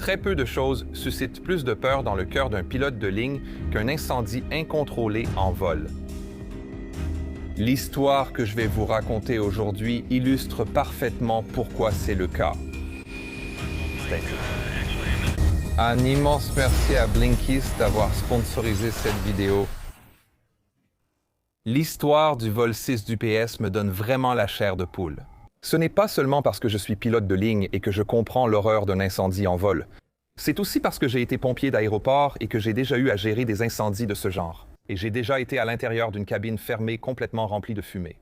Très peu de choses suscitent plus de peur dans le cœur d'un pilote de ligne qu'un incendie incontrôlé en vol. L'histoire que je vais vous raconter aujourd'hui illustre parfaitement pourquoi c'est le cas. Un immense merci à Blinkist d'avoir sponsorisé cette vidéo. L'histoire du vol 6 d'UPS me donne vraiment la chair de poule. Ce n'est pas seulement parce que je suis pilote de ligne et que je comprends l'horreur d'un incendie en vol. C'est aussi parce que j'ai été pompier d'aéroport et que j'ai déjà eu à gérer des incendies de ce genre. Et j'ai déjà été à l'intérieur d'une cabine fermée complètement remplie de fumée.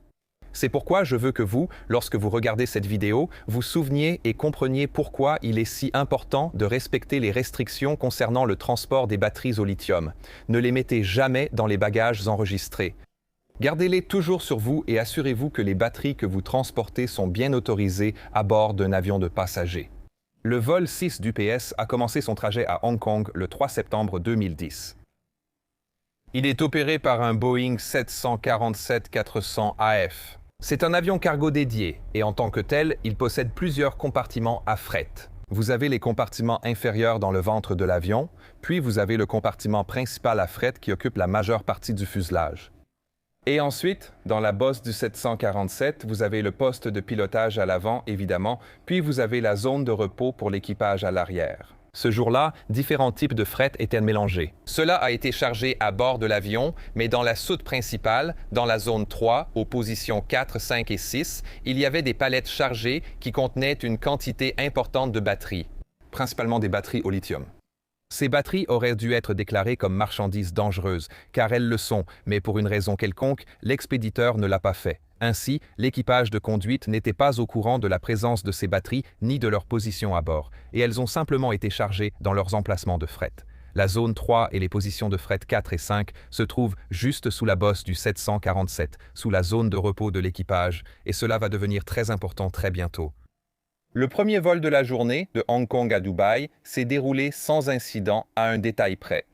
C'est pourquoi je veux que vous, lorsque vous regardez cette vidéo, vous souveniez et compreniez pourquoi il est si important de respecter les restrictions concernant le transport des batteries au lithium. Ne les mettez jamais dans les bagages enregistrés. Gardez-les toujours sur vous et assurez-vous que les batteries que vous transportez sont bien autorisées à bord d'un avion de passagers. Le vol 6 d'UPS a commencé son trajet à Hong Kong le 3 septembre 2010. Il est opéré par un Boeing 747-400 AF. C'est un avion cargo dédié et en tant que tel, il possède plusieurs compartiments à fret. Vous avez les compartiments inférieurs dans le ventre de l'avion, puis vous avez le compartiment principal à fret qui occupe la majeure partie du fuselage. Et ensuite, dans la bosse du 747, vous avez le poste de pilotage à l'avant, évidemment, puis vous avez la zone de repos pour l'équipage à l'arrière. Ce jour-là, différents types de fret étaient mélangés. Cela a été chargé à bord de l'avion, mais dans la soute principale, dans la zone 3, aux positions 4, 5 et 6, il y avait des palettes chargées qui contenaient une quantité importante de batteries, principalement des batteries au lithium. Ces batteries auraient dû être déclarées comme marchandises dangereuses, car elles le sont, mais pour une raison quelconque, l'expéditeur ne l'a pas fait. Ainsi, l'équipage de conduite n'était pas au courant de la présence de ces batteries ni de leur position à bord, et elles ont simplement été chargées dans leurs emplacements de fret. La zone 3 et les positions de fret 4 et 5 se trouvent juste sous la bosse du 747, sous la zone de repos de l'équipage, et cela va devenir très important très bientôt. Le premier vol de la journée, de Hong Kong à Dubaï, s'est déroulé sans incident à un détail près.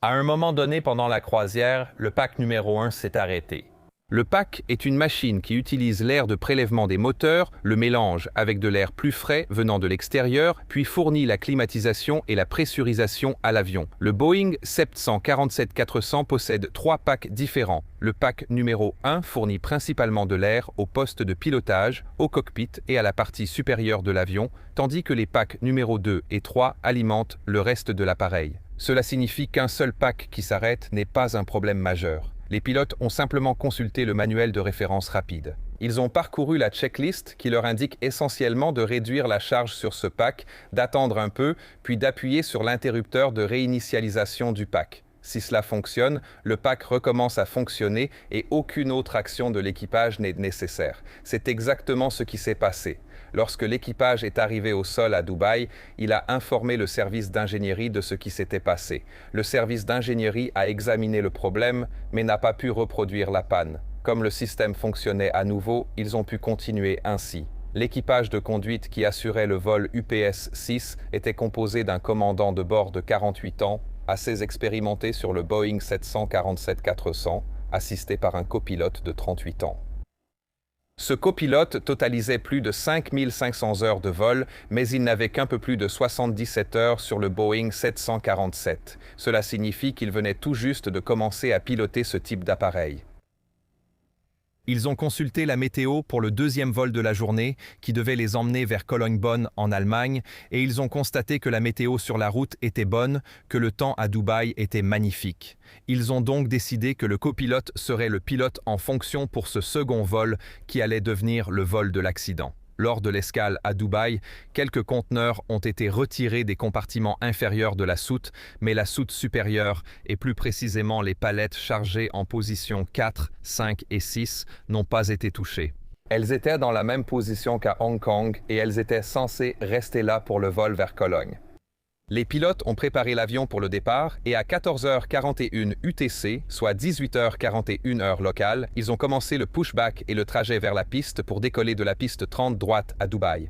À un moment donné pendant la croisière, le pack numéro 1 s'est arrêté. Le pack est une machine qui utilise l'air de prélèvement des moteurs, le mélange avec de l'air plus frais venant de l'extérieur, puis fournit la climatisation et la pressurisation à l'avion. Le Boeing 747-400 possède 3 packs différents. Le pack numéro 1 fournit principalement de l'air au poste de pilotage, au cockpit et à la partie supérieure de l'avion, tandis que les packs numéro 2 et 3 alimentent le reste de l'appareil. Cela signifie qu'un seul pack qui s'arrête n'est pas un problème majeur. Les pilotes ont simplement consulté le manuel de référence rapide. Ils ont parcouru la checklist qui leur indique essentiellement de réduire la charge sur ce pack, d'attendre un peu, puis d'appuyer sur l'interrupteur de réinitialisation du pack. Si cela fonctionne, le pack recommence à fonctionner et aucune autre action de l'équipage n'est nécessaire. C'est exactement ce qui s'est passé. Lorsque l'équipage est arrivé au sol à Dubaï, il a informé le service d'ingénierie de ce qui s'était passé. Le service d'ingénierie a examiné le problème, mais n'a pas pu reproduire la panne. Comme le système fonctionnait à nouveau, ils ont pu continuer ainsi. L'équipage de conduite qui assurait le vol UPS 6 était composé d'un commandant de bord de 48 ans, assez expérimenté sur le Boeing 747-400, assisté par un copilote de 38 ans. Ce copilote totalisait plus de 5500 heures de vol, mais il n'avait qu'un peu plus de 77 heures sur le Boeing 747. Cela signifie qu'il venait tout juste de commencer à piloter ce type d'appareil. Ils ont consulté la météo pour le deuxième vol de la journée, qui devait les emmener vers Cologne-Bonn en Allemagne, et ils ont constaté que la météo sur la route était bonne, que le temps à Dubaï était magnifique. Ils ont donc décidé que le copilote serait le pilote en fonction pour ce second vol, qui allait devenir le vol de l'accident. Lors de l'escale à Dubaï, quelques conteneurs ont été retirés des compartiments inférieurs de la soute, mais la soute supérieure, et plus précisément les palettes chargées en position 4, 5 et 6, n'ont pas été touchées. Elles étaient dans la même position qu'à Hong Kong et elles étaient censées rester là pour le vol vers Cologne. Les pilotes ont préparé l'avion pour le départ et à 14h41 UTC, soit 18h41 heure locale, ils ont commencé le pushback et le trajet vers la piste pour décoller de la piste 30 droite à Dubaï.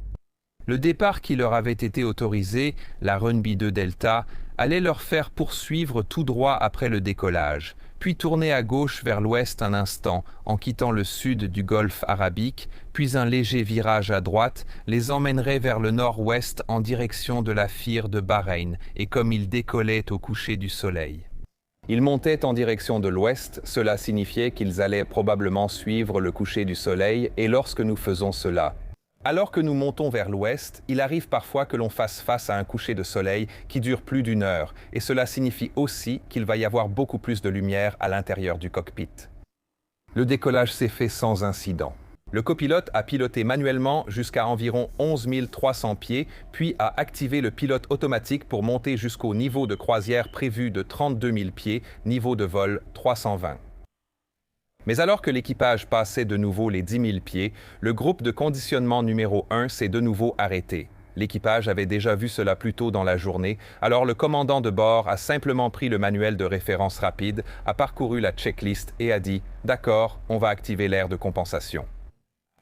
Le départ qui leur avait été autorisé, la Runway 2 Delta, allait leur faire poursuivre tout droit après le décollage. puis tourner à gauche vers l'ouest un instant en quittant le sud du golfe Arabique, puis un léger virage à droite les emmènerait vers le nord-ouest en direction de la Fir de Bahreïn et comme ils décollaient au coucher du soleil. Ils montaient en direction de l'ouest, cela signifiait qu'ils allaient probablement suivre le coucher du soleil et lorsque nous faisons cela, alors que nous montons vers l'ouest, il arrive parfois que l'on fasse face à un coucher de soleil qui dure plus d'une heure, et cela signifie aussi qu'il va y avoir beaucoup plus de lumière à l'intérieur du cockpit. Le décollage s'est fait sans incident. Le copilote a piloté manuellement jusqu'à environ 11 300 pieds, puis a activé le pilote automatique pour monter jusqu'au niveau de croisière prévu de 32 000 pieds, niveau de vol 320. Mais alors que l'équipage passait de nouveau les 10 000 pieds, le groupe de conditionnement numéro 1 s'est de nouveau arrêté. L'équipage avait déjà vu cela plus tôt dans la journée, alors le commandant de bord a simplement pris le manuel de référence rapide, a parcouru la checklist et a dit « D'accord, on va activer l'air de compensation ».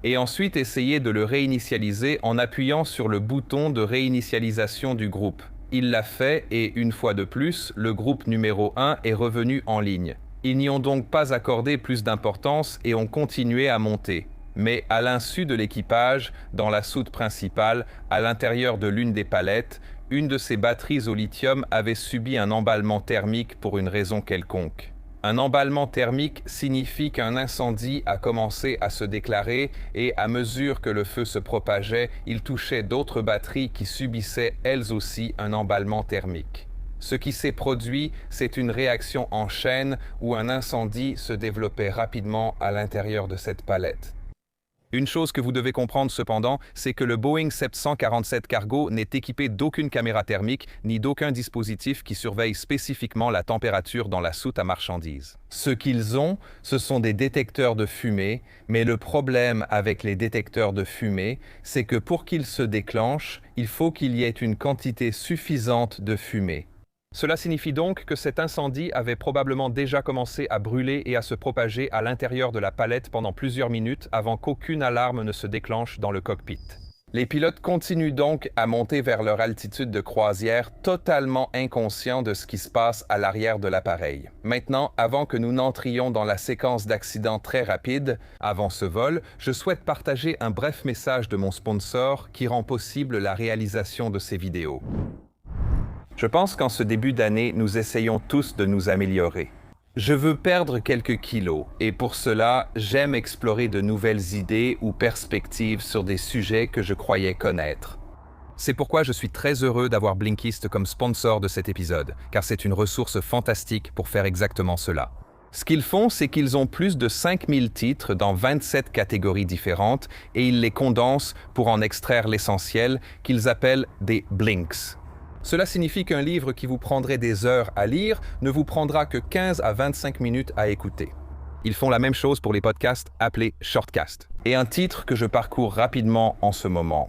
Et ensuite essayé de le réinitialiser en appuyant sur le bouton de réinitialisation du groupe. Il l'a fait et, une fois de plus, le groupe numéro 1 est revenu en ligne. Ils n'y ont donc pas accordé plus d'importance et ont continué à monter. Mais à l'insu de l'équipage, dans la soute principale, à l'intérieur de l'une des palettes, une de ces batteries au lithium avait subi un emballement thermique pour une raison quelconque. Un emballement thermique signifie qu'un incendie a commencé à se déclarer et à mesure que le feu se propageait, il touchait d'autres batteries qui subissaient elles aussi un emballement thermique. Ce qui s'est produit, c'est une réaction en chaîne où un incendie se développait rapidement à l'intérieur de cette palette. Une chose que vous devez comprendre cependant, c'est que le Boeing 747 Cargo n'est équipé d'aucune caméra thermique ni d'aucun dispositif qui surveille spécifiquement la température dans la soute à marchandises. Ce qu'ils ont, ce sont des détecteurs de fumée, mais le problème avec les détecteurs de fumée, c'est que pour qu'ils se déclenchent, il faut qu'il y ait une quantité suffisante de fumée. Cela signifie donc que cet incendie avait probablement déjà commencé à brûler et à se propager à l'intérieur de la palette pendant plusieurs minutes avant qu'aucune alarme ne se déclenche dans le cockpit. Les pilotes continuent donc à monter vers leur altitude de croisière totalement inconscients de ce qui se passe à l'arrière de l'appareil. Maintenant, avant que nous n'entrions dans la séquence d'accidents très rapide, avant ce vol, je souhaite partager un bref message de mon sponsor qui rend possible la réalisation de ces vidéos. Je pense qu'en ce début d'année, nous essayons tous de nous améliorer. Je veux perdre quelques kilos et pour cela, j'aime explorer de nouvelles idées ou perspectives sur des sujets que je croyais connaître. C'est pourquoi je suis très heureux d'avoir Blinkist comme sponsor de cet épisode, car c'est une ressource fantastique pour faire exactement cela. Ce qu'ils font, c'est qu'ils ont plus de 5000 titres dans 27 catégories différentes et ils les condensent pour en extraire l'essentiel qu'ils appellent des Blinks. Cela signifie qu'un livre qui vous prendrait des heures à lire ne vous prendra que 15 à 25 minutes à écouter. Ils font la même chose pour les podcasts appelés Shortcast. Et un titre que je parcours rapidement en ce moment.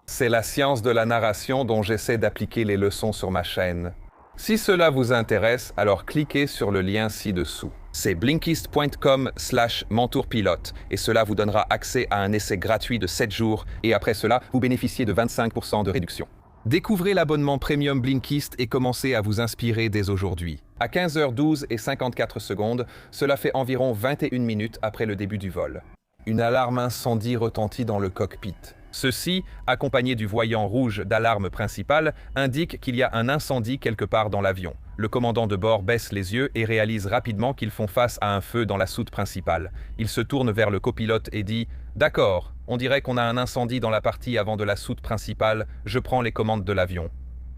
C'est la science de la narration dont j'essaie d'appliquer les leçons sur ma chaîne. Si cela vous intéresse, alors cliquez sur le lien ci-dessous. C'est blinkist.com/mentourpilote et cela vous donnera accès à un essai gratuit de 7 jours et après cela, vous bénéficiez de 25% de réduction. Découvrez l'abonnement Premium Blinkist et commencez à vous inspirer dès aujourd'hui. À 15h12 et 54 secondes, cela fait environ 21 minutes après le début du vol. Une alarme incendie retentit dans le cockpit. Ceci, accompagné du voyant rouge d'alarme principale, indique qu'il y a un incendie quelque part dans l'avion. Le commandant de bord baisse les yeux et réalise rapidement qu'ils font face à un feu dans la soute principale. Il se tourne vers le copilote et dit « D'accord, on dirait qu'on a un incendie dans la partie avant de la soute principale, je prends les commandes de l'avion. »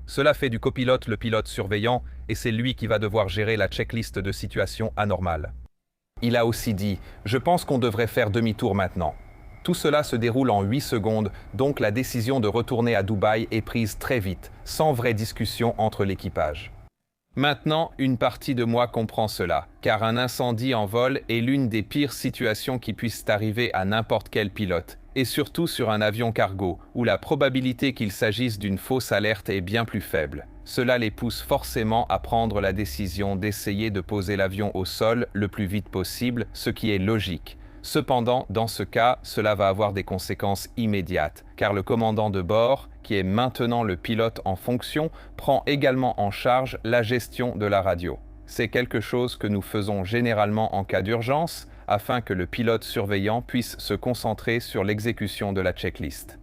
Cela fait du copilote le pilote surveillant et c'est lui qui va devoir gérer la checklist de situations anormales. Il a aussi dit « Je pense qu'on devrait faire demi-tour maintenant. » Tout cela se déroule en 8 secondes, donc la décision de retourner à Dubaï est prise très vite, sans vraie discussion entre l'équipage. Maintenant, une partie de moi comprend cela, car un incendie en vol est l'une des pires situations qui puissent arriver à n'importe quel pilote, et surtout sur un avion cargo, où la probabilité qu'il s'agisse d'une fausse alerte est bien plus faible. Cela les pousse forcément à prendre la décision d'essayer de poser l'avion au sol le plus vite possible, ce qui est logique. Cependant, dans ce cas, cela va avoir des conséquences immédiates, car le commandant de bord, qui est maintenant le pilote en fonction, prend également en charge la gestion de la radio. C'est quelque chose que nous faisons généralement en cas d'urgence, afin que le pilote surveillant puisse se concentrer sur l'exécution de la checklist.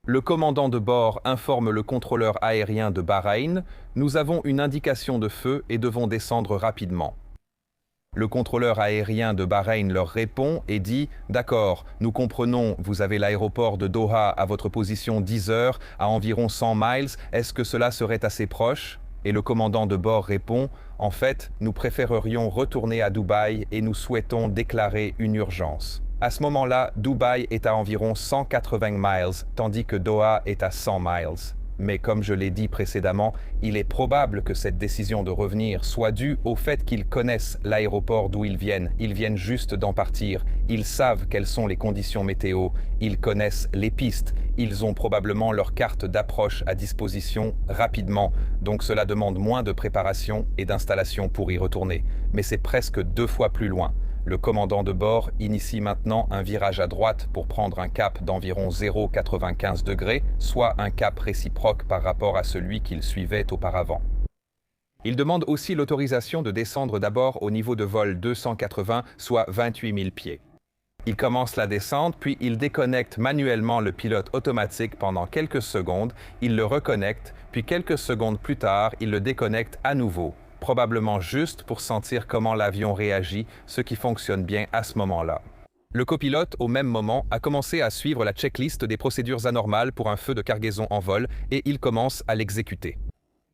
Le commandant de bord informe le contrôleur aérien de Bahreïn, nous avons une indication de feu et devons descendre rapidement. Le contrôleur aérien de Bahreïn leur répond et dit « D'accord, nous comprenons, vous avez l'aéroport de Doha à votre position 10 heures, à environ 100 miles, est-ce que cela serait assez proche ?» Et le commandant de bord répond « En fait, nous préférerions retourner à Dubaï et nous souhaitons déclarer une urgence. » À ce moment-là, Dubaï est à environ 180 miles, tandis que Doha est à 100 miles. Mais comme je l'ai dit précédemment, il est probable que cette décision de revenir soit due au fait qu'ils connaissent l'aéroport d'où ils viennent juste d'en partir, ils savent quelles sont les conditions météo, ils connaissent les pistes, ils ont probablement leur carte d'approche à disposition rapidement, donc cela demande moins de préparation et d'installation pour y retourner. Mais c'est presque 2 fois plus loin. Le commandant de bord initie maintenant un virage à droite pour prendre un cap d'environ 0,95 degrés, soit un cap réciproque par rapport à celui qu'il suivait auparavant. Il demande aussi l'autorisation de descendre d'abord au niveau de vol 280, soit 28 000 pieds. Il commence la descente, puis il déconnecte manuellement le pilote automatique pendant quelques secondes, il le reconnecte, puis quelques secondes plus tard, il le déconnecte à nouveau, probablement juste pour sentir comment l'avion réagit, ce qui fonctionne bien à ce moment-là. Le copilote, au même moment, a commencé à suivre la checklist des procédures anormales pour un feu de cargaison en vol et il commence à l'exécuter.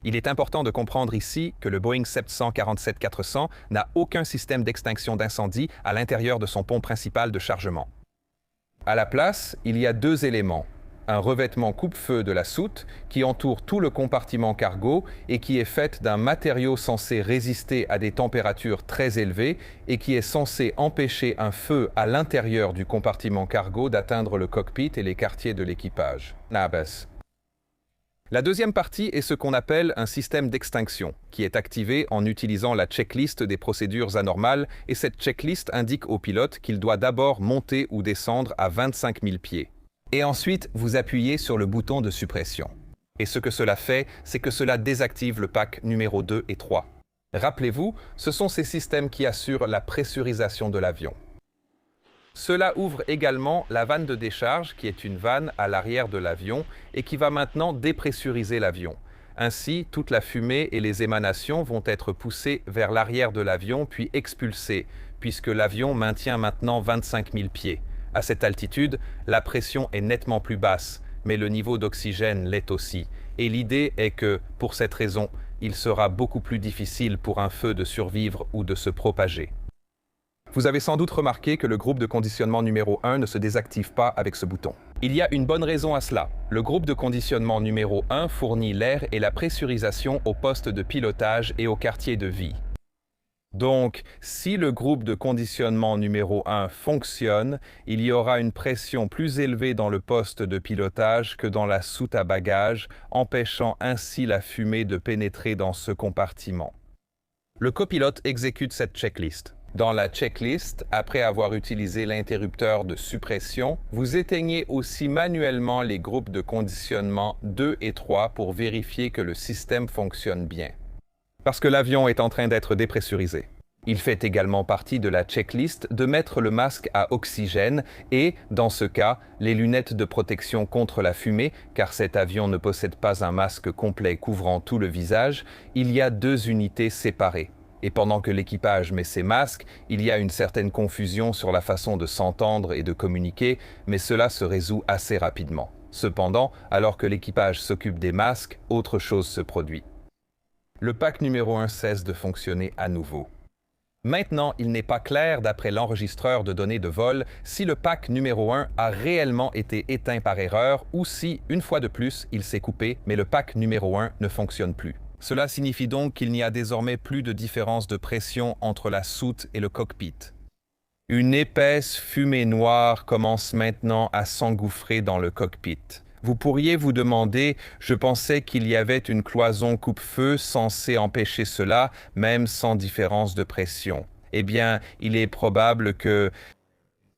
Il est important de comprendre ici que le Boeing 747-400 n'a aucun système d'extinction d'incendie à l'intérieur de son pont principal de chargement. À la place, il y a 2 éléments. Un revêtement coupe-feu de la soute qui entoure tout le compartiment cargo et qui est fait d'un matériau censé résister à des températures très élevées et qui est censé empêcher un feu à l'intérieur du compartiment cargo d'atteindre le cockpit et les quartiers de l'équipage. La deuxième partie est ce qu'on appelle un système d'extinction, qui est activé en utilisant la checklist des procédures anormales et cette checklist indique au pilote qu'il doit d'abord monter ou descendre à 25 000 pieds. Et ensuite, vous appuyez sur le bouton de suppression. Et ce que cela fait, c'est que cela désactive le pack numéro 2 et 3. Rappelez-vous, ce sont ces systèmes qui assurent la pressurisation de l'avion. Cela ouvre également la vanne de décharge, qui est une vanne à l'arrière de l'avion et qui va maintenant dépressuriser l'avion. Ainsi, toute la fumée et les émanations vont être poussées vers l'arrière de l'avion puis expulsées, puisque l'avion maintient maintenant 25 000 pieds. À cette altitude, la pression est nettement plus basse, mais le niveau d'oxygène l'est aussi. Et l'idée est que, pour cette raison, il sera beaucoup plus difficile pour un feu de survivre ou de se propager. Vous avez sans doute remarqué que le groupe de conditionnement numéro 1 ne se désactive pas avec ce bouton. Il y a une bonne raison à cela. Le groupe de conditionnement numéro 1 fournit l'air et la pressurisation au poste de pilotage et au quartier de vie. Donc, si le groupe de conditionnement numéro 1 fonctionne, il y aura une pression plus élevée dans le poste de pilotage que dans la soute à bagages, empêchant ainsi la fumée de pénétrer dans ce compartiment. Le copilote exécute cette checklist. Dans la checklist, après avoir utilisé l'interrupteur de suppression, vous éteignez aussi manuellement les groupes de conditionnement 2 et 3 pour vérifier que le système fonctionne bien. Parce que l'avion est en train d'être dépressurisé. Il fait également partie de la checklist de mettre le masque à oxygène et, dans ce cas, les lunettes de protection contre la fumée, car cet avion ne possède pas un masque complet couvrant tout le visage, il y a 2 unités séparées. Et pendant que l'équipage met ses masques, il y a une certaine confusion sur la façon de s'entendre et de communiquer, mais cela se résout assez rapidement. Cependant, alors que l'équipage s'occupe des masques, autre chose se produit. Le pack numéro 1 cesse de fonctionner à nouveau. Maintenant, il n'est pas clair, d'après l'enregistreur de données de vol, si le pack numéro 1 a réellement été éteint par erreur ou si, une fois de plus, il s'est coupé, mais le pack numéro 1 ne fonctionne plus. Cela signifie donc qu'il n'y a désormais plus de différence de pression entre la soute et le cockpit. Une épaisse fumée noire commence maintenant à s'engouffrer dans le cockpit. Vous pourriez vous demander, je pensais qu'il y avait une cloison coupe-feu censée empêcher cela, même sans différence de pression. Eh bien, il est probable que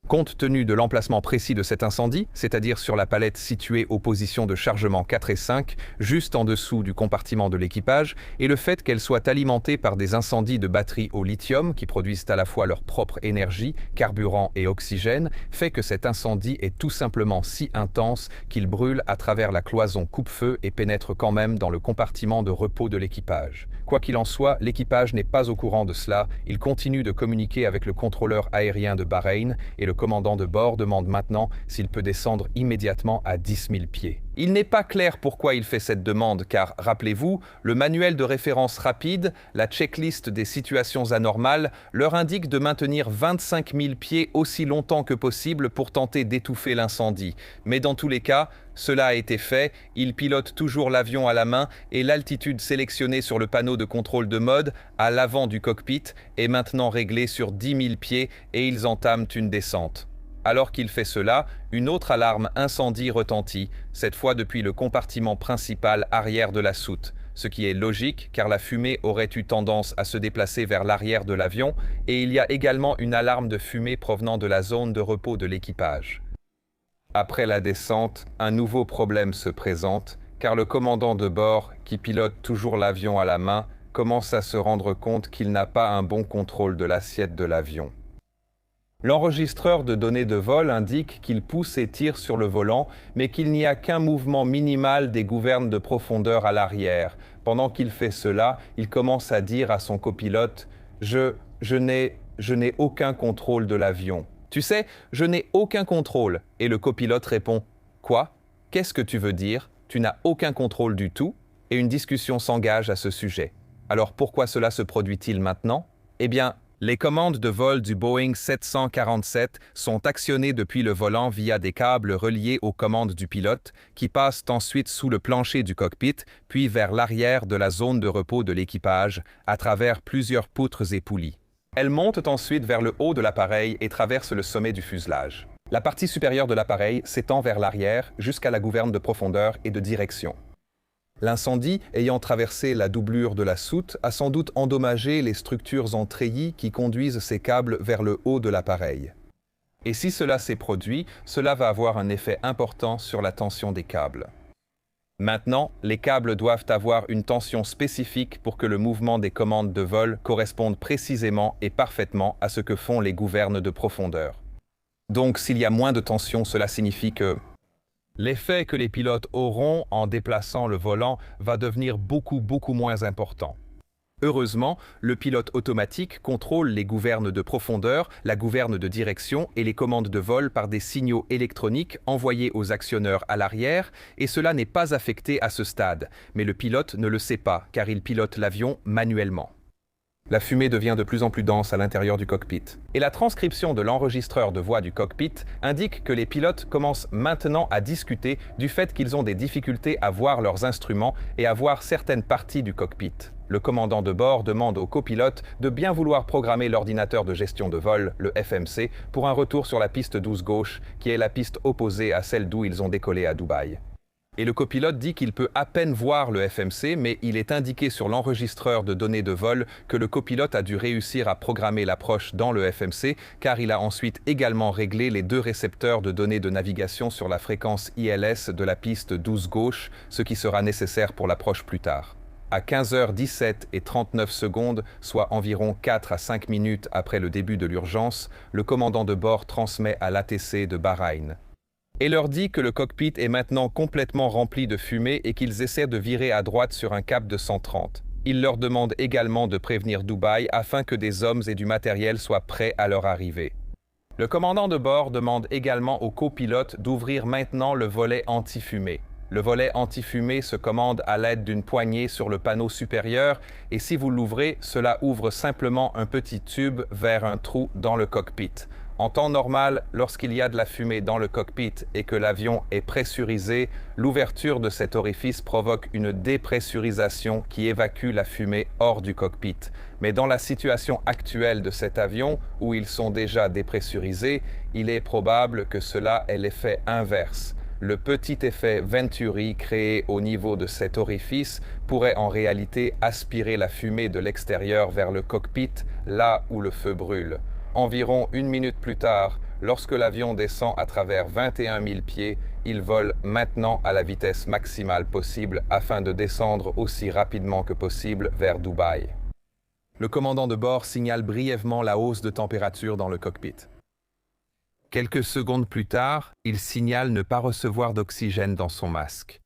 Compte tenu de l'emplacement précis de cet incendie, c'est-à-dire sur la palette située aux positions de chargement 4 et 5, juste en dessous du compartiment de l'équipage, et le fait qu'elle soit alimentée par des incendies de batteries au lithium qui produisent à la fois leur propre énergie, carburant et oxygène, fait que cet incendie est tout simplement si intense qu'il brûle à travers la cloison coupe-feu et pénètre quand même dans le compartiment de repos de l'équipage. Quoi qu'il en soit, l'équipage n'est pas au courant de cela, il continue de communiquer avec le contrôleur aérien de Bahreïn et le commandant de bord demande maintenant s'il peut descendre immédiatement à 10 000 pieds. Il n'est pas clair pourquoi il fait cette demande car, rappelez-vous, le manuel de référence rapide, la checklist des situations anormales, leur indique de maintenir 25 000 pieds aussi longtemps que possible pour tenter d'étouffer l'incendie. Mais dans tous les cas, cela a été fait, il pilote toujours l'avion à la main et l'altitude sélectionnée sur le panneau de contrôle de mode, à l'avant du cockpit, est maintenant réglée sur 10 000 pieds et ils entament une descente. Alors qu'il fait cela, une autre alarme incendie retentit, cette fois depuis le compartiment principal arrière de la soute, ce qui est logique car la fumée aurait eu tendance à se déplacer vers l'arrière de l'avion et il y a également une alarme de fumée provenant de la zone de repos de l'équipage. Après la descente, un nouveau problème se présente car le commandant de bord, qui pilote toujours l'avion à la main, commence à se rendre compte qu'il n'a pas un bon contrôle de l'assiette de l'avion. L'enregistreur de données de vol indique qu'il pousse et tire sur le volant, mais qu'il n'y a qu'un mouvement minimal des gouvernes de profondeur à l'arrière. Pendant qu'il fait cela, il commence à dire à son copilote « Je n'ai aucun contrôle de l'avion. » « Tu sais, je n'ai aucun contrôle. » Et le copilote répond « Quoi? Qu'est-ce que tu veux dire? Tu n'as aucun contrôle du tout ?» Et une discussion s'engage à ce sujet. Alors pourquoi cela se produit-il maintenant? Eh bien, les commandes de vol du Boeing 747 sont actionnées depuis le volant via des câbles reliés aux commandes du pilote, qui passent ensuite sous le plancher du cockpit, puis vers l'arrière de la zone de repos de l'équipage, à travers plusieurs poutres et poulies. Elles montent ensuite vers le haut de l'appareil et traversent le sommet du fuselage. La partie supérieure de l'appareil s'étend vers l'arrière jusqu'à la gouverne de profondeur et de direction. L'incendie, ayant traversé la doublure de la soute, a sans doute endommagé les structures en treillis qui conduisent ces câbles vers le haut de l'appareil. Et si cela s'est produit, cela va avoir un effet important sur la tension des câbles. Maintenant, les câbles doivent avoir une tension spécifique pour que le mouvement des commandes de vol corresponde précisément et parfaitement à ce que font les gouvernes de profondeur. Donc, s'il y a moins de tension, cela signifie que l'effet que les pilotes auront en déplaçant le volant va devenir beaucoup moins important. Heureusement, le pilote automatique contrôle les gouvernes de profondeur, la gouverne de direction et les commandes de vol par des signaux électroniques envoyés aux actionneurs à l'arrière, et cela n'est pas affecté à ce stade. Mais le pilote ne le sait pas, car il pilote l'avion manuellement. La fumée devient de plus en plus dense à l'intérieur du cockpit. Et la transcription de l'enregistreur de voix du cockpit indique que les pilotes commencent maintenant à discuter du fait qu'ils ont des difficultés à voir leurs instruments et à voir certaines parties du cockpit. Le commandant de bord demande au copilote de bien vouloir programmer l'ordinateur de gestion de vol, le FMC, pour un retour sur la piste 12 gauche, qui est la piste opposée à celle d'où ils ont décollé à Dubaï. Et le copilote dit qu'il peut à peine voir le FMC, mais il est indiqué sur l'enregistreur de données de vol que le copilote a dû réussir à programmer l'approche dans le FMC, car il a ensuite également réglé les deux récepteurs de données de navigation sur la fréquence ILS de la piste 12 gauche, ce qui sera nécessaire pour l'approche plus tard. À 15h17 et 39 secondes, soit environ 4 à 5 minutes après le début de l'urgence, le commandant de bord transmet à l'ATC de Bahreïn et leur dit que le cockpit est maintenant complètement rempli de fumée et qu'ils essaient de virer à droite sur un cap de 130. Il leur demande également de prévenir Dubaï afin que des hommes et du matériel soient prêts à leur arrivée. Le commandant de bord demande également au copilote d'ouvrir maintenant le volet anti-fumée. Le volet anti-fumée se commande à l'aide d'une poignée sur le panneau supérieur et si vous l'ouvrez, cela ouvre simplement un petit tube vers un trou dans le cockpit. En temps normal, lorsqu'il y a de la fumée dans le cockpit et que l'avion est pressurisé, l'ouverture de cet orifice provoque une dépressurisation qui évacue la fumée hors du cockpit. Mais dans la situation actuelle de cet avion, où ils sont déjà dépressurisés, il est probable que cela ait l'effet inverse. Le petit effet Venturi créé au niveau de cet orifice pourrait en réalité aspirer la fumée de l'extérieur vers le cockpit, là où le feu brûle. Environ 1 minute plus tard, Lorsque l'avion descend à travers 21 000 pieds, il vole maintenant à la vitesse maximale possible afin de descendre aussi rapidement que possible vers Dubaï. Le commandant de bord signale brièvement la hausse de température dans le cockpit. Quelques secondes plus tard, il signale ne pas recevoir d'oxygène dans son masque.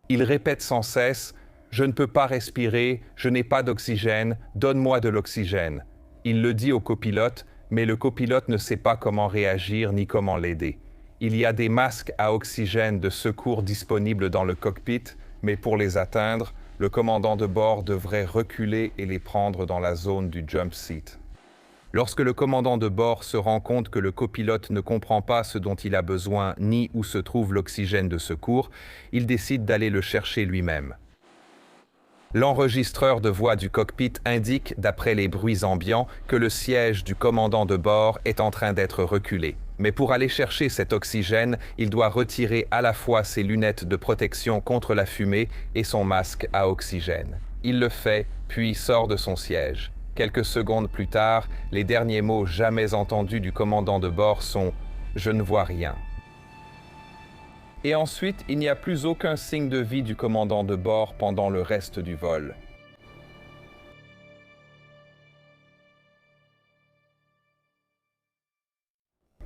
Il répète sans cesse « Je ne peux pas respirer, je n'ai pas d'oxygène, donne-moi de l'oxygène ». Il le dit au copilote, mais le copilote ne sait pas comment réagir ni comment l'aider. Il y a des masques à oxygène de secours disponibles dans le cockpit, mais pour les atteindre, le commandant de bord devrait reculer et les prendre dans la zone du jump seat. Lorsque le commandant de bord se rend compte que le copilote ne comprend pas ce dont il a besoin ni où se trouve l'oxygène de secours, il décide d'aller le chercher lui-même. L'enregistreur de voix du cockpit indique, d'après les bruits ambiants, que le siège du commandant de bord est en train d'être reculé. Mais pour aller chercher cet oxygène, il doit retirer à la fois ses lunettes de protection contre la fumée et son masque à oxygène. Il le fait, puis sort de son siège. Quelques secondes plus tard, les derniers mots jamais entendus du commandant de bord sont « Je ne vois rien ». Et ensuite, il n'y a plus aucun signe de vie du commandant de bord pendant le reste du vol.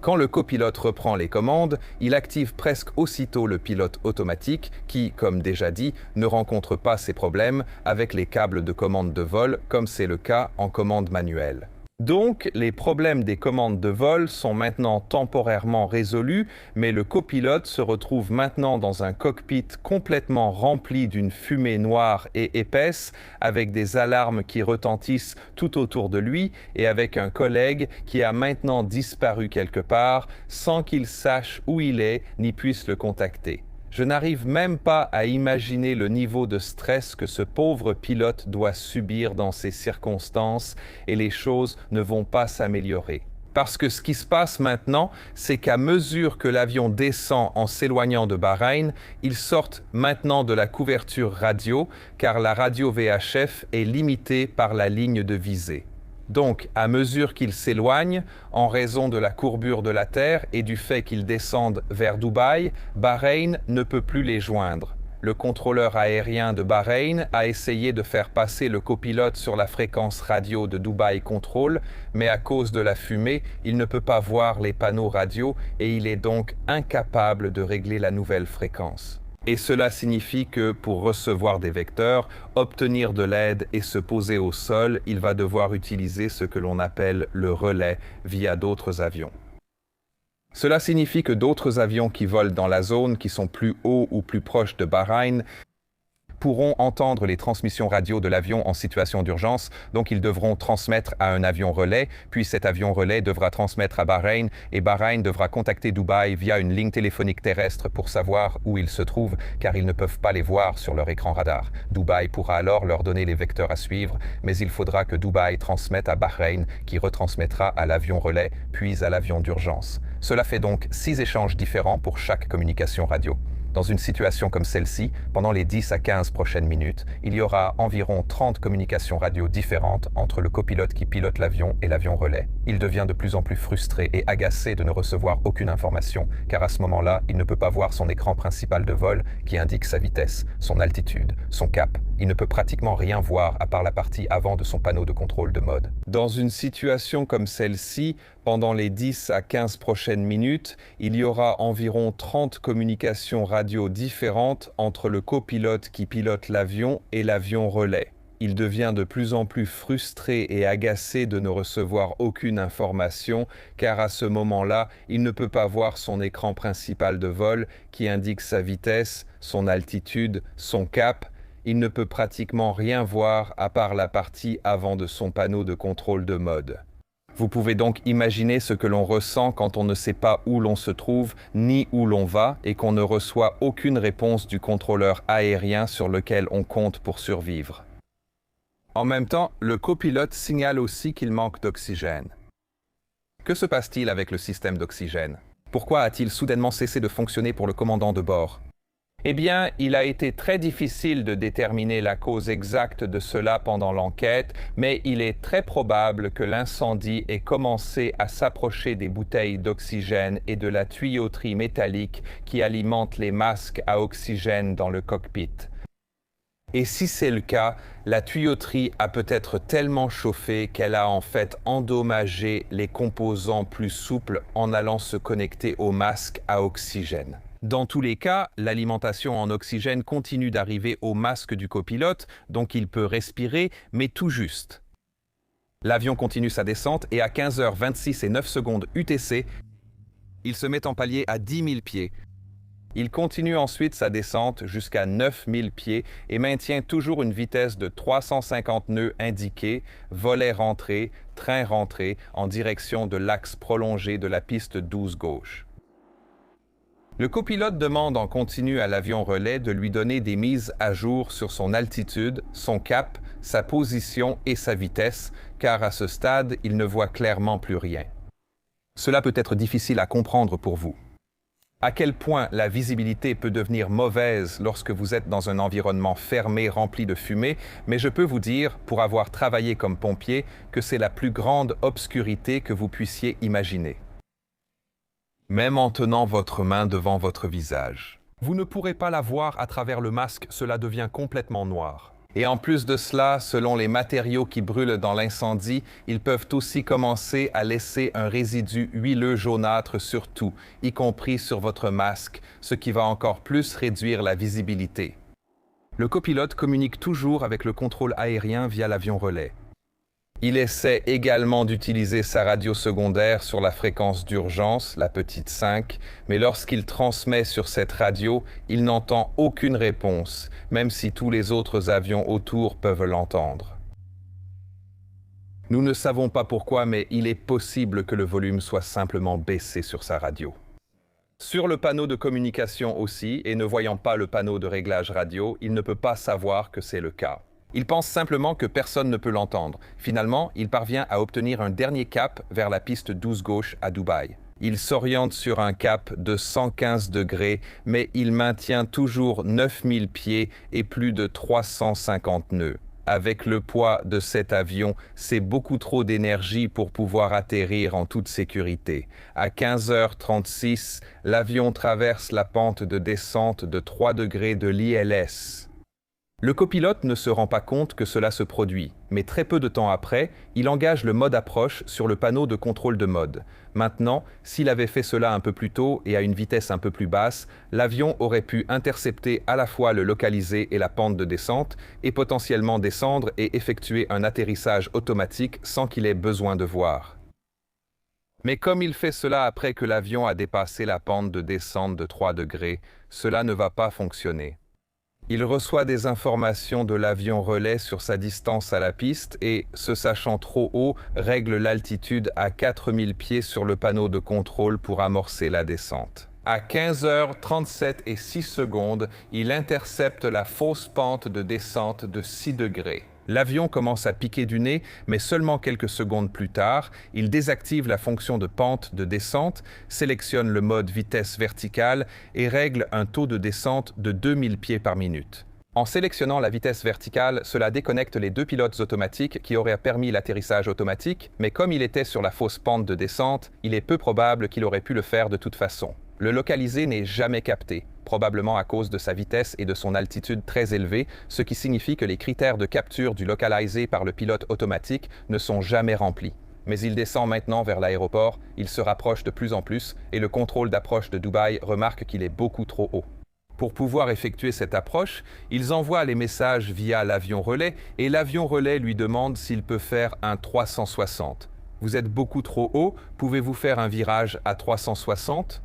Quand le copilote reprend les commandes, il active presque aussitôt le pilote automatique qui, comme déjà dit, ne rencontre pas ces problèmes avec les câbles de commande de vol comme c'est le cas en commande manuelle. Donc, les problèmes des commandes de vol sont maintenant temporairement résolus, mais le copilote se retrouve maintenant dans un cockpit complètement rempli d'une fumée noire et épaisse, avec des alarmes qui retentissent tout autour de lui et avec un collègue qui a maintenant disparu quelque part sans qu'il sache où il est ni puisse le contacter. Je n'arrive même pas à imaginer le niveau de stress que ce pauvre pilote doit subir dans ces circonstances et les choses ne vont pas s'améliorer. Parce que ce qui se passe maintenant, c'est qu'à mesure que l'avion descend en s'éloignant de Bahreïn, il sort maintenant de la couverture radio car la radio VHF est limitée par la ligne de visée. Donc, à mesure qu'il s'éloigne, en raison de la courbure de la Terre et du fait qu'ils descendent vers Dubaï, Bahreïn ne peut plus les joindre. Le contrôleur aérien de Bahreïn a essayé de faire passer le copilote sur la fréquence radio de Dubaï Control, mais à cause de la fumée, il ne peut pas voir les panneaux radio et il est donc incapable de régler la nouvelle fréquence. Et cela signifie que, pour recevoir des vecteurs, obtenir de l'aide et se poser au sol, il va devoir utiliser ce que l'on appelle le relais via d'autres avions. Cela signifie que d'autres avions qui volent dans la zone, qui sont plus hauts ou plus proches de Bahreïn, pourront entendre les transmissions radio de l'avion en situation d'urgence, donc ils devront transmettre à un avion relais, puis cet avion relais devra transmettre à Bahreïn, et Bahreïn devra contacter Dubaï via une ligne téléphonique terrestre pour savoir où ils se trouvent, car ils ne peuvent pas les voir sur leur écran radar. Dubaï pourra alors leur donner les vecteurs à suivre, mais il faudra que Dubaï transmette à Bahreïn, qui retransmettra à l'avion relais, puis à l'avion d'urgence. Cela fait donc 6 échanges différents pour chaque communication radio. Dans une situation comme celle-ci, pendant les 10 à 15 prochaines minutes, il y aura environ 30 communications radio différentes entre le copilote qui pilote l'avion et l'avion relais. Il devient de plus en plus frustré et agacé de ne recevoir aucune information, car à ce moment-là, il ne peut pas voir son écran principal de vol qui indique sa vitesse, son altitude, son cap. Il ne peut pratiquement rien voir à part la partie avant de son panneau de contrôle de mode. Dans une situation comme celle-ci, pendant les 10 à 15 prochaines minutes, il y aura environ 30 communications radio différentes entre le copilote qui pilote l'avion et l'avion relais. Il devient de plus en plus frustré et agacé de ne recevoir aucune information, car à ce moment-là, il ne peut pas voir son écran principal de vol qui indique sa vitesse, son altitude, son cap. Il ne peut pratiquement rien voir à part la partie avant de son panneau de contrôle de mode. Vous pouvez donc imaginer ce que l'on ressent quand on ne sait pas où l'on se trouve ni où l'on va et qu'on ne reçoit aucune réponse du contrôleur aérien sur lequel on compte pour survivre. En même temps, le copilote signale aussi qu'il manque d'oxygène. Que se passe-t-il avec le système d'oxygène? Pourquoi a-t-il soudainement cessé de fonctionner pour le commandant de bord? Eh bien, il a été très difficile de déterminer la cause exacte de cela pendant l'enquête, mais il est très probable que l'incendie ait commencé à s'approcher des bouteilles d'oxygène et de la tuyauterie métallique qui alimente les masques à oxygène dans le cockpit. Et si c'est le cas, la tuyauterie a peut-être tellement chauffé qu'elle a en fait endommagé les composants plus souples en allant se connecter au masque à oxygène. Dans tous les cas, l'alimentation en oxygène continue d'arriver au masque du copilote, donc il peut respirer, mais tout juste. L'avion continue sa descente et à 15h26 et 9 secondes UTC, il se met en palier à 10 000 pieds. Il continue ensuite sa descente jusqu'à 9 000 pieds et maintient toujours une vitesse de 350 nœuds indiqués, volet rentré, train rentré, en direction de l'axe prolongé de la piste 12 gauche. Le copilote demande en continu à l'avion relais de lui donner des mises à jour sur son altitude, son cap, sa position et sa vitesse, car à ce stade, il ne voit clairement plus rien. Cela peut être difficile à comprendre pour vous. À quel point la visibilité peut devenir mauvaise lorsque vous êtes dans un environnement fermé rempli de fumée, mais je peux vous dire, pour avoir travaillé comme pompier, que c'est la plus grande obscurité que vous puissiez imaginer. Même en tenant votre main devant votre visage. Vous ne pourrez pas la voir à travers le masque, cela devient complètement noir. Et en plus de cela, selon les matériaux qui brûlent dans l'incendie, ils peuvent aussi commencer à laisser un résidu huileux jaunâtre sur tout, y compris sur votre masque, ce qui va encore plus réduire la visibilité. Le copilote communique toujours avec le contrôle aérien via l'avion relais. Il essaie également d'utiliser sa radio secondaire sur la fréquence d'urgence, la petite 5, mais lorsqu'il transmet sur cette radio, il n'entend aucune réponse, même si tous les autres avions autour peuvent l'entendre. Nous ne savons pas pourquoi, mais il est possible que le volume soit simplement baissé sur sa radio. Sur le panneau de communication aussi, et ne voyant pas le panneau de réglage radio, il ne peut pas savoir que c'est le cas. Il pense simplement que personne ne peut l'entendre. Finalement, il parvient à obtenir un dernier cap vers la piste 12 gauche à Dubaï. Il s'oriente sur un cap de 115 degrés, mais il maintient toujours 9000 pieds et plus de 350 nœuds. Avec le poids de cet avion, c'est beaucoup trop d'énergie pour pouvoir atterrir en toute sécurité. À 15h36, l'avion traverse la pente de descente de 3 degrés de l'ILS. Le copilote ne se rend pas compte que cela se produit, mais très peu de temps après, il engage le mode approche sur le panneau de contrôle de mode. Maintenant, s'il avait fait cela un peu plus tôt et à une vitesse un peu plus basse, l'avion aurait pu intercepter à la fois le localisé et la pente de descente et potentiellement descendre et effectuer un atterrissage automatique sans qu'il ait besoin de voir. Mais comme il fait cela après que l'avion a dépassé la pente de descente de 3 degrés, cela ne va pas fonctionner. Il reçoit des informations de l'avion relais sur sa distance à la piste et, se sachant trop haut, règle l'altitude à 4000 pieds sur le panneau de contrôle pour amorcer la descente. À 15h37 et 6 secondes, il intercepte la fausse pente de descente de 6 degrés. L'avion commence à piquer du nez, mais seulement quelques secondes plus tard, il désactive la fonction de pente de descente, sélectionne le mode vitesse verticale et règle un taux de descente de 2000 pieds par minute. En sélectionnant la vitesse verticale, cela déconnecte les deux pilotes automatiques qui auraient permis l'atterrissage automatique, mais comme il était sur la fausse pente de descente, il est peu probable qu'il aurait pu le faire de toute façon. Le localisé n'est jamais capté, probablement à cause de sa vitesse et de son altitude très élevée, ce qui signifie que les critères de capture du localisé par le pilote automatique ne sont jamais remplis. Mais il descend maintenant vers l'aéroport, il se rapproche de plus en plus et le contrôle d'approche de Dubaï remarque qu'il est beaucoup trop haut. Pour pouvoir effectuer cette approche, ils envoient les messages via l'avion relais et l'avion relais lui demande s'il peut faire un 360. Vous êtes beaucoup trop haut, pouvez-vous faire un virage à 360 ?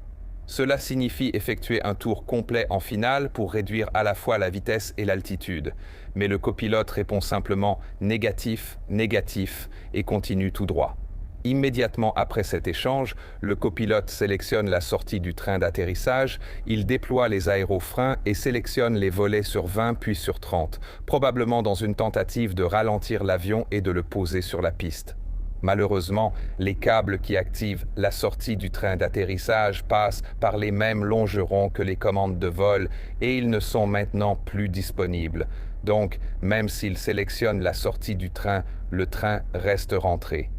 Cela signifie effectuer un tour complet en finale pour réduire à la fois la vitesse et l'altitude. Mais le copilote répond simplement « négatif, négatif » et continue tout droit. Immédiatement après cet échange, le copilote sélectionne la sortie du train d'atterrissage, il déploie les aérofreins et sélectionne les volets sur 20 puis sur 30, probablement dans une tentative de ralentir l'avion et de le poser sur la piste. Malheureusement, les câbles qui activent la sortie du train d'atterrissage passent par les mêmes longerons que les commandes de vol et ils ne sont maintenant plus disponibles. Donc, même s'il sélectionne la sortie du train, le train reste rentré.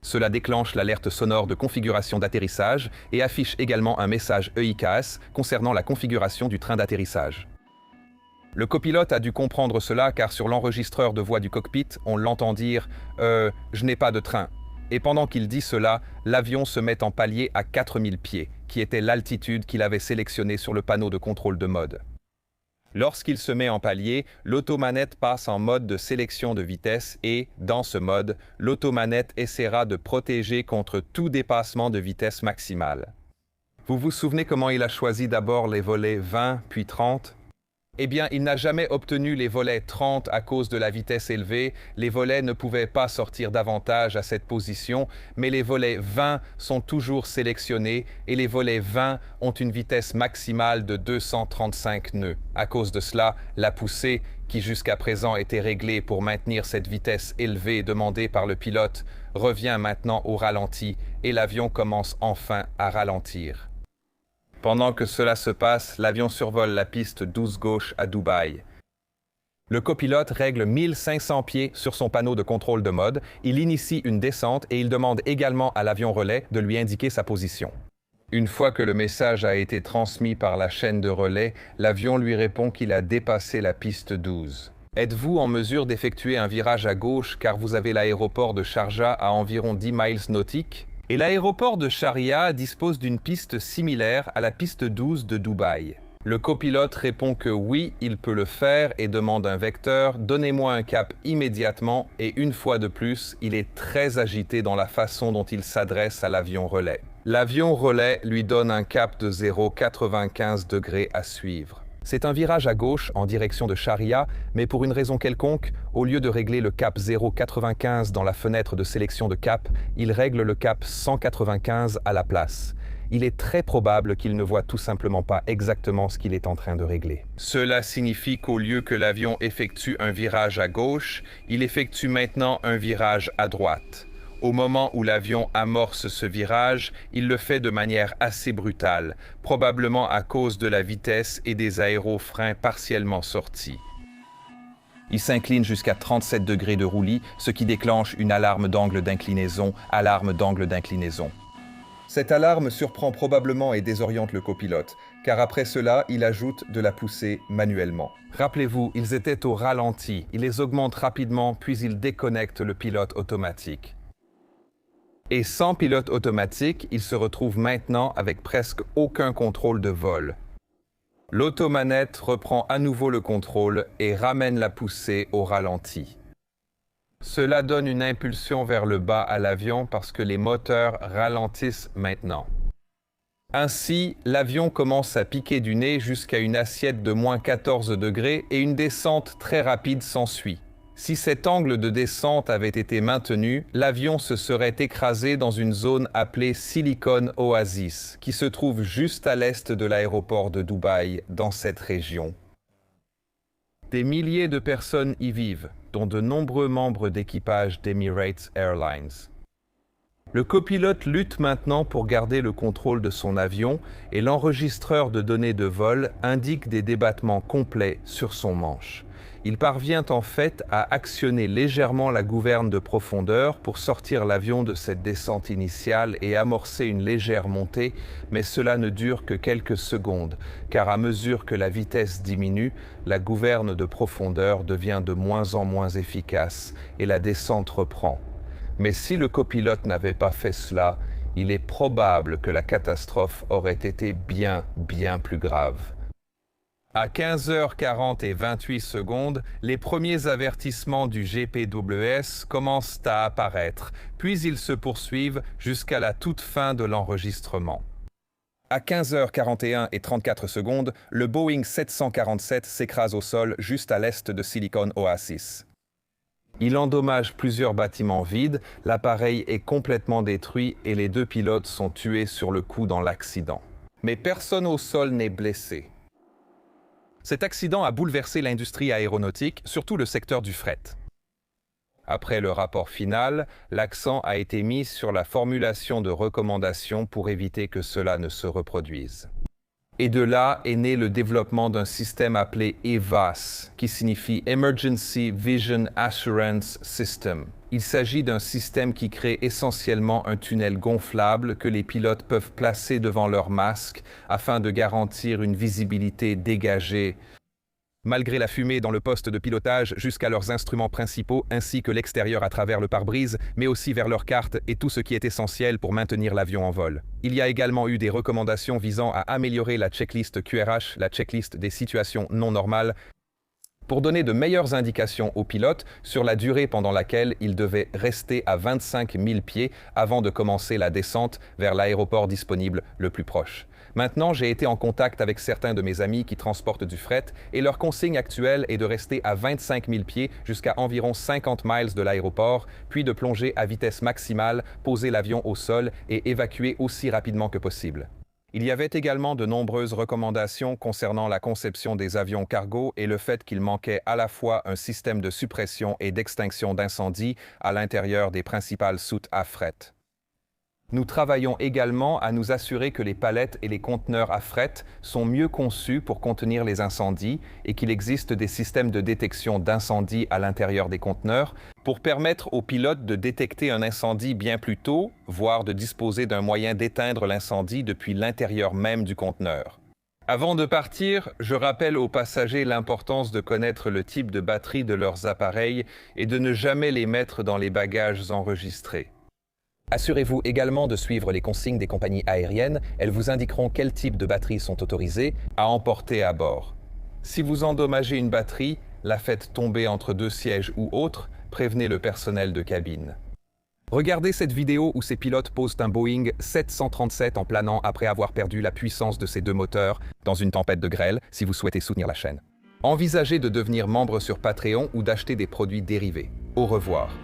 Cela déclenche l'alerte sonore de configuration d'atterrissage et affiche également un message EIKS concernant la configuration du train d'atterrissage. Le copilote a dû comprendre cela car sur l'enregistreur de voix du cockpit, on l'entend dire « je n'ai pas de train ». Et pendant qu'il dit cela, l'avion se met en palier à 4000 pieds, qui était l'altitude qu'il avait sélectionnée sur le panneau de contrôle de mode. Lorsqu'il se met en palier, l'automanette passe en mode de sélection de vitesse et, dans ce mode, l'automanette essaiera de protéger contre tout dépassement de vitesse maximale. Vous vous souvenez comment il a choisi d'abord les volets 20 puis 30 ? Eh bien, il n'a jamais obtenu les volets 30 à cause de la vitesse élevée. Les volets ne pouvaient pas sortir davantage à cette position, mais les volets 20 sont toujours sélectionnés et les volets 20 ont une vitesse maximale de 235 nœuds. À cause de cela, la poussée, qui jusqu'à présent était réglée pour maintenir cette vitesse élevée demandée par le pilote, revient maintenant au ralenti et l'avion commence enfin à ralentir. Pendant que cela se passe, l'avion survole la piste 12 gauche à Dubaï. Le copilote règle 1500 pieds sur son panneau de contrôle de mode, il initie une descente et il demande également à l'avion relais de lui indiquer sa position. Une fois que le message a été transmis par la chaîne de relais, l'avion lui répond qu'il a dépassé la piste 12. Êtes-vous en mesure d'effectuer un virage à gauche car vous avez l'aéroport de Sharjah à environ 10 miles nautiques ? Et l'aéroport de Sharjah dispose d'une piste similaire à la piste 12 de Dubaï. Le copilote répond que oui, il peut le faire et demande un vecteur, donnez-moi un cap immédiatement et une fois de plus, il est très agité dans la façon dont il s'adresse à l'avion relais. L'avion relais lui donne un cap de 0,95 degrés à suivre. C'est un virage à gauche en direction de Sharjah, mais pour une raison quelconque, au lieu de régler le cap 0,95 dans la fenêtre de sélection de cap, il règle le cap 195 à la place. Il est très probable qu'il ne voit tout simplement pas exactement ce qu'il est en train de régler. Cela signifie qu'au lieu que l'avion effectue un virage à gauche, il effectue maintenant un virage à droite. Au moment où l'avion amorce ce virage, il le fait de manière assez brutale, probablement à cause de la vitesse et des aérofreins partiellement sortis. Il s'incline jusqu'à 37 degrés de roulis, ce qui déclenche une alarme d'angle d'inclinaison, alarme d'angle d'inclinaison. Cette alarme surprend probablement et désoriente le copilote, car après cela, il ajoute de la poussée manuellement. Rappelez-vous, ils étaient au ralenti, il les augmente rapidement, puis il déconnecte le pilote automatique. Et sans pilote automatique, il se retrouve maintenant avec presque aucun contrôle de vol. L'automanette reprend à nouveau le contrôle et ramène la poussée au ralenti. Cela donne une impulsion vers le bas à l'avion parce que les moteurs ralentissent maintenant. Ainsi, l'avion commence à piquer du nez jusqu'à une assiette de moins 14 degrés et une descente très rapide s'ensuit. Si cet angle de descente avait été maintenu, l'avion se serait écrasé dans une zone appelée Silicon Oasis, qui se trouve juste à l'est de l'aéroport de Dubaï, dans cette région. Des milliers de personnes y vivent, dont de nombreux membres d'équipage d'Emirates Airlines. Le copilote lutte maintenant pour garder le contrôle de son avion et l'enregistreur de données de vol indique des débattements complets sur son manche. Il parvient en fait à actionner légèrement la gouverne de profondeur pour sortir l'avion de cette descente initiale et amorcer une légère montée, mais cela ne dure que quelques secondes, car à mesure que la vitesse diminue, la gouverne de profondeur devient de moins en moins efficace et la descente reprend. Mais si le copilote n'avait pas fait cela, il est probable que la catastrophe aurait été bien plus grave. À 15h40 et 28 secondes, les premiers avertissements du GPWS commencent à apparaître, puis ils se poursuivent jusqu'à la toute fin de l'enregistrement. À 15h41 et 34 secondes, le Boeing 747 s'écrase au sol juste à l'est de Silicon Oasis. Il endommage plusieurs bâtiments vides, l'appareil est complètement détruit et les deux pilotes sont tués sur le coup dans l'accident. Mais personne au sol n'est blessé. Cet accident a bouleversé l'industrie aéronautique, surtout le secteur du fret. Après le rapport final, l'accent a été mis sur la formulation de recommandations pour éviter que cela ne se reproduise. Et de là est né le développement d'un système appelé EVAS, qui signifie Emergency Vision Assurance System. Il s'agit d'un système qui crée essentiellement un tunnel gonflable que les pilotes peuvent placer devant leur masque afin de garantir une visibilité dégagée, malgré la fumée dans le poste de pilotage jusqu'à leurs instruments principaux ainsi que l'extérieur à travers le pare-brise, mais aussi vers leurs cartes et tout ce qui est essentiel pour maintenir l'avion en vol. Il y a également eu des recommandations visant à améliorer la checklist QRH, la checklist des situations non normales, pour donner de meilleures indications aux pilotes sur la durée pendant laquelle ils devaient rester à 25 000 pieds avant de commencer la descente vers l'aéroport disponible le plus proche. Maintenant, j'ai été en contact avec certains de mes amis qui transportent du fret et leur consigne actuelle est de rester à 25 000 pieds jusqu'à environ 50 miles de l'aéroport, puis de plonger à vitesse maximale, poser l'avion au sol et évacuer aussi rapidement que possible. Il y avait également de nombreuses recommandations concernant la conception des avions cargo et le fait qu'il manquait à la fois un système de suppression et d'extinction d'incendie à l'intérieur des principales soutes à fret. Nous travaillons également à nous assurer que les palettes et les conteneurs à fret sont mieux conçus pour contenir les incendies et qu'il existe des systèmes de détection d'incendie à l'intérieur des conteneurs pour permettre aux pilotes de détecter un incendie bien plus tôt, voire de disposer d'un moyen d'éteindre l'incendie depuis l'intérieur même du conteneur. Avant de partir, je rappelle aux passagers l'importance de connaître le type de batterie de leurs appareils et de ne jamais les mettre dans les bagages enregistrés. Assurez-vous également de suivre les consignes des compagnies aériennes, elles vous indiqueront quel type de batteries sont autorisées à emporter à bord. Si vous endommagez une batterie, la faites tomber entre deux sièges ou autres, prévenez le personnel de cabine. Regardez cette vidéo où ces pilotes posent un Boeing 737 en planant après avoir perdu la puissance de ses deux moteurs dans une tempête de grêle si vous souhaitez soutenir la chaîne. Envisagez de devenir membre sur Patreon ou d'acheter des produits dérivés. Au revoir.